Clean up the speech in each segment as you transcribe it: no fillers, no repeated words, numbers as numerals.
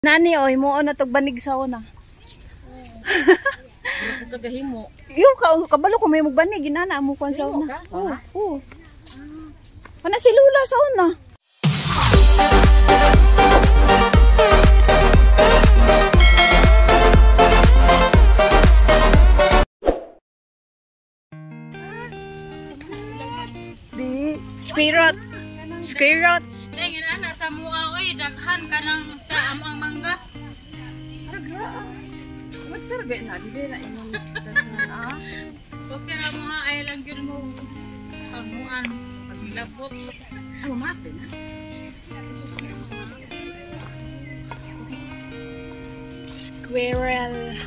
Nani oy mo na tog banig sa una. Ano kagahimo? Yo kabalo ko may magbanig inana amo kon sa una. Oo. Ana si Lula sa una. Di spirot. Skirot. Dahil ana sa mua oy daghan kanang sa amang mangga. Magserbe na di na imong daghan ah. Okay ra mo ay lang gyud mo amuan paglabot. Ano mate na? Squirrel.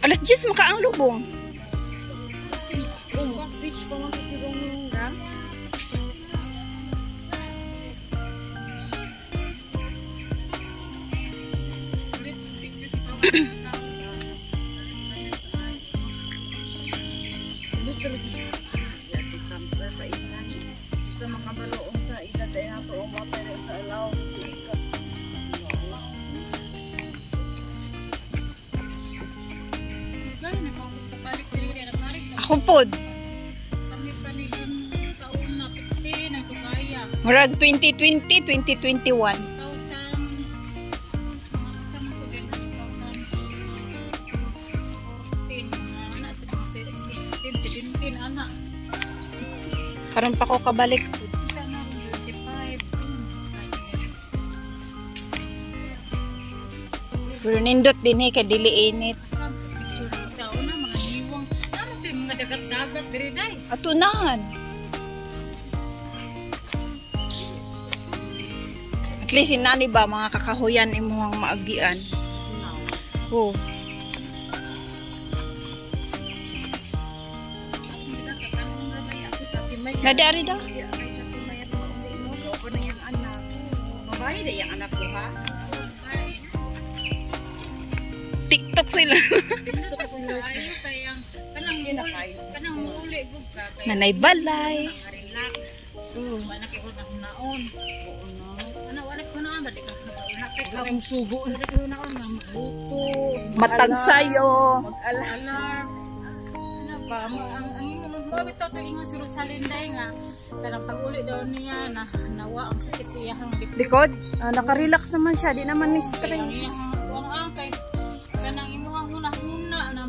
Alas 10 maka ang lubong. Switch pa man si Ronga. Sa makabaloon sa edad ay nato o mapere sa alaw. Ako pod. Murag 2020, 2021. Karon pa ko kabalik. Pero nindot din kay dili init. Sa una mga hiwang, ano kay mga dagat-dagat diri day. Atunahan. At least inani ba mga kakahuyan imuhang maagian. Oh. Nadari da. Babae da yang anak ko ha. TikTok sila. TikTok sila ayo kayang kanang muli gud ka. Nanay balay. Relax. Wala kay ko naon. Ano wala ko naon dali ka. Nakay ka ang sugo. Dali ko naon na magbuto. Matag sayo. Mag-alarm. Ano ba ang mo bitaw to ingon si Rosalinda nga kanang pag-uli daw niya na nawa ang sakit siya ang Likod. Naka-relax naman siya, di naman ni stress. Ang kay kanang imuhang huna-huna na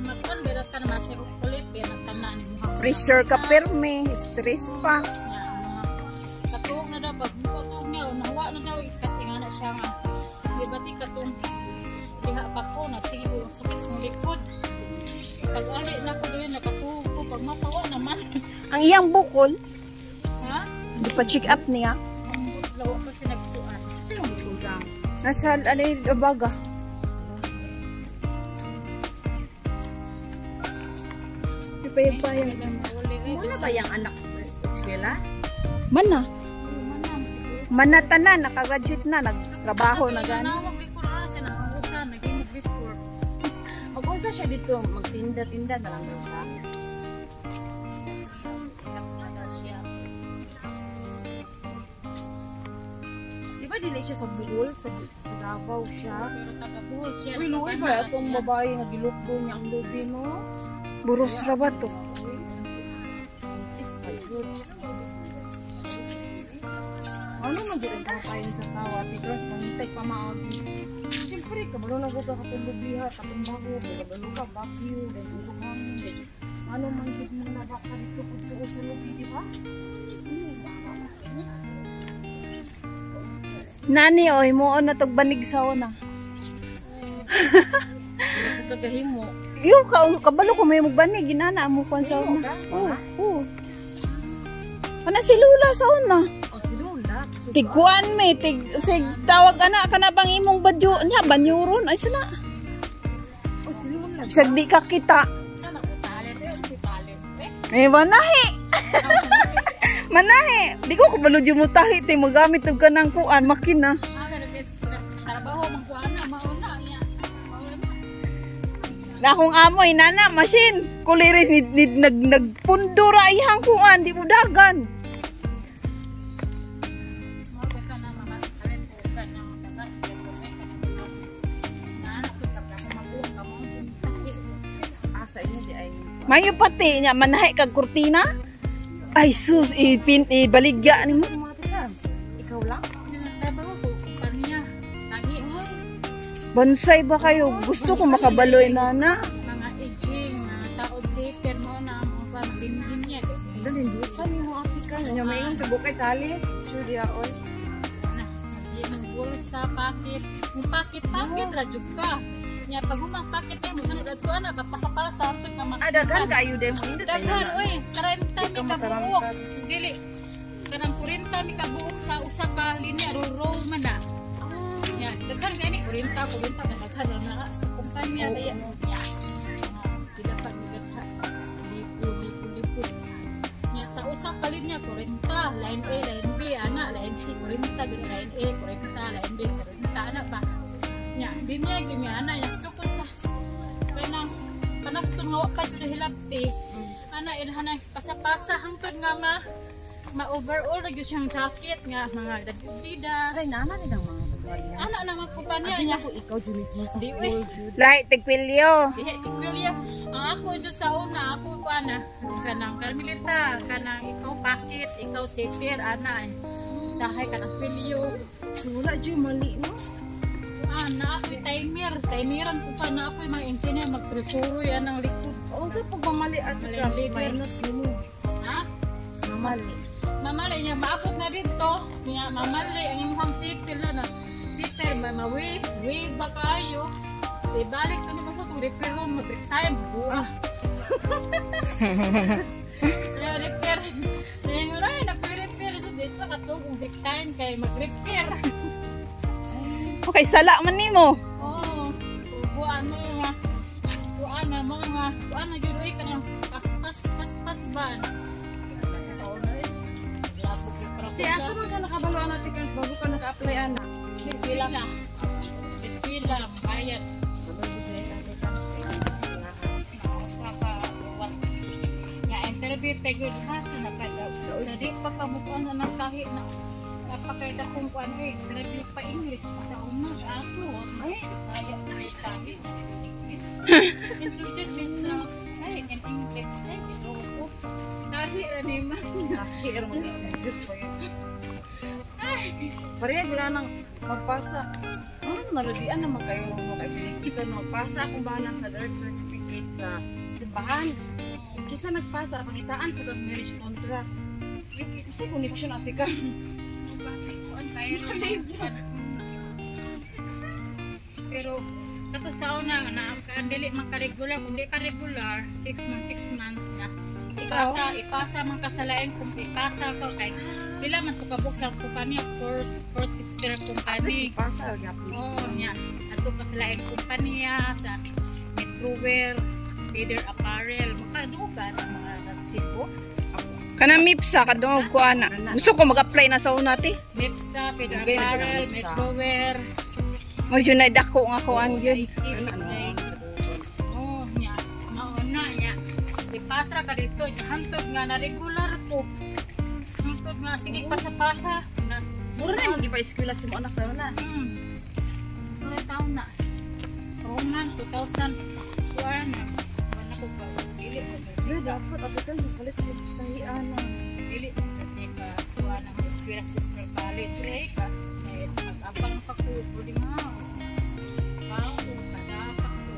makon berat ka na masirok kulit berat ka na imuhang Pressure ka perme, stress pa. Katuog na daw pag katuog niya nawa na daw ikatinga na siya nga di ba ti katong diha pa ko na sige yung sakit ng likod pag-ali na ko doon nakatuog ko pag matawa naman Ang iyang bukol, ha? di pa check up niya. Ang lawa pa pinagtuan sino mo tugang? Nasa alay baga. Di pa yung bayan. Wala ba yung anak eskwela? Mana? Manang siguro. Mana tanan, nakagraduate na, nagtrabaho na gani. Mag-report na siya, nag-usan, naging mag-report. Mag-usa siya dito, magtinda-tinda na lang siya. Di ba dili siya sa Bihol? Sa Davao siya? Pero taga-buhol siya. Uy, luoy ba itong babae na gilukdo niya ang lubi, no? Buros ra ba to? Ano man dyan ang kapain sa tawa? Tigras, pangitay pa maagi. Siyempre, kabalo na huwag ka katulog biha, katong bago, kabalo ka, bakyo, dahil usok hangin. Ano man dyan mo na baka dito kung sa lubi, di ba? Nani, oy, mo na tog banig sa una. Kagahimo. Yo, kabalo ko may magbanig, ginana mo kon sa una. Oo. Ana si Lula sa una. Si Lula. Tiguan me, sig tawag ana ka na bang imong badyo nya banyuron ay sana. Si Lula. Bisag di ka kita. Sana ko talent, si talent. Manahi. Manahi. Di ko kabalo di mo tahi tay magamit og kanang kuan makina. Trabaho man ko ana mauna niya. Na akong amoy, nana, machine. Kuliris, nagpundura ihang kuan, di mo dagan. Mayo pati niya manahe kag kurtina. Ay sus, ibaligya ni mo. Ikaw lang? Bonsai ba kayo? Gusto ko makabaloy, nana. Mga aging, taod siper mo na mga pamilin niya. Dalindutan mo Afrika. Nya may yung tibukay tali. Surya all. Yung bulsa, pakit. Yung pakit, rajuk ka. Nya pag humang pakit mo, sunod at ko na, papasa-pasa. Dagan kayo din mo. Dagan, oy. 30 mi kabuok. Dili. Kanang 40 mi kabuok sa usa ka linya, row man na. Yan, daghan gani 40 daghan na sa kumpanya kaya yan. Sila pa daghan. Lipo. Nya sa usa ka linya 40, line A, line B, ana, line C 40, line A 40, line B 40, ana ba. Nya, linya gyud ana yang sukod sa kanang panapton nga wa pa jud hilabti. Ana ilhanay pasa-pasa hangtod nga ma-overall na gyud siyang jacket nga mga dagdidas. Ay nana ni mga Anak naman kumpanya niya. Ako ikaw dyan mismo sa gold. Lahi, tigpilyo. Dihe, tigpilyo. Ang ako dyan sa una, ako ana. Kanang Carmelita, kanang ikaw pakit, ikaw sipir, ana. Sahay ka ng pilyo. Wala dyan mali no? Na ako'y timer. Timeran ko pa na ako'y mga engineer magsurusuro yan ang likod. Oo, sa pagmamali at minus mo. Ha? Mamali. Mamali niya, maakot na dito. Niya, mamali ang imong sipir na. Sipir, wave ba kayo? So, ibalik ko naman sa repair mo, mag-break time. Buah. Repair. Ngayon nga rin, nag-repair. So, dito katong break time kayo mag-repair. Okay, sala man ni mo. Oo. Buwan mo nga. Buwan na mga. Buwan na yun. Uy, kanyang pas-pas ba? Sa una rin. Lapot yung parang. Di, asa man ka nakabalo natin kaya bago ka naka-apply anak? Eskwela. Eskwela, bayad. Nga interview pagod ha sa nakadaw. Sa di pa kamukuan na ng kahit na napakaida kong kuan interview pa English sa una ako. Ay, Bisaya na kahit English. Introduce yourself. Ay, in English. Ay, biloko. Kahit animan. Kahit mo Diyos ko yun. Pareha gula nang magpasa. Ano naladian na magkayo mo kay Pilipita na magpasa kung ba sa birth certificate sa simbahan. Kisa nagpasa, pangitaan ko kag marriage contract. Kasi connection natin ka. Pero kato sa una na dili man ka regular, kundi ka regular 6 months na. Ipasa man ka sa lain kung ipasa ka kay pila man ko kabuk sa kumpanya first sister company. Pasa gyapon. Oh, nya. Ato ka sa lain kumpanya sa Metrowear, Leader Apparel, makadto ka sa mga Cebu. Kanang MIPSA, kadungog ko ana. Gusto ko mag-apply na sa una ti. MIPSA, Leader Apparel, Metrowear. Mo yun na dako nga ko ang yun. Oh, nya. Mauna nya. Ipasa ka dito, hantod nga na regular ko. Hantod nga sige pasa-pasa. Mura na yung ipa-eskwela sa mga anak sa wala. Wala taon na. Roman 2000. Wala na. Wala ko pa. Dili ko. Pero dapat abutan mo palit sa tahian na. Dili ko. Kasi ka kuha ng eskwela sa Small College. Ray ka. Mag-abang pa ko. Boarding house. Pao ko. Kadapak ko.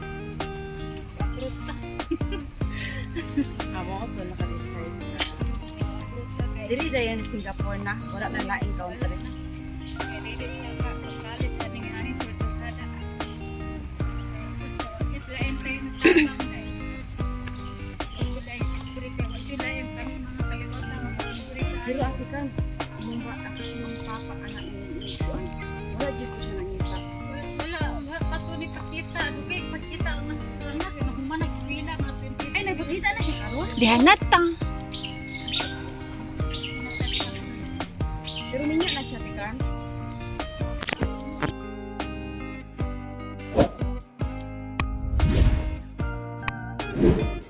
Pagruta. Amo ko doon naka-decide. Dili dayan sa Singapore na. Wala na laing country. Dili ka pa. College ka ning ani sa Tuhada. So, it's la entry na tapang na. Pero ati kan, mumba ako yung papa anak ni Ikuan. Wala di ko siya nangita. Wala pa to ni pakita. Okay, pakita ang anak. Human nag-eskwela mga 20. Ay, nag-visa na siya karon. Diyan natang. Pero minyak na siya, Tikan. lang.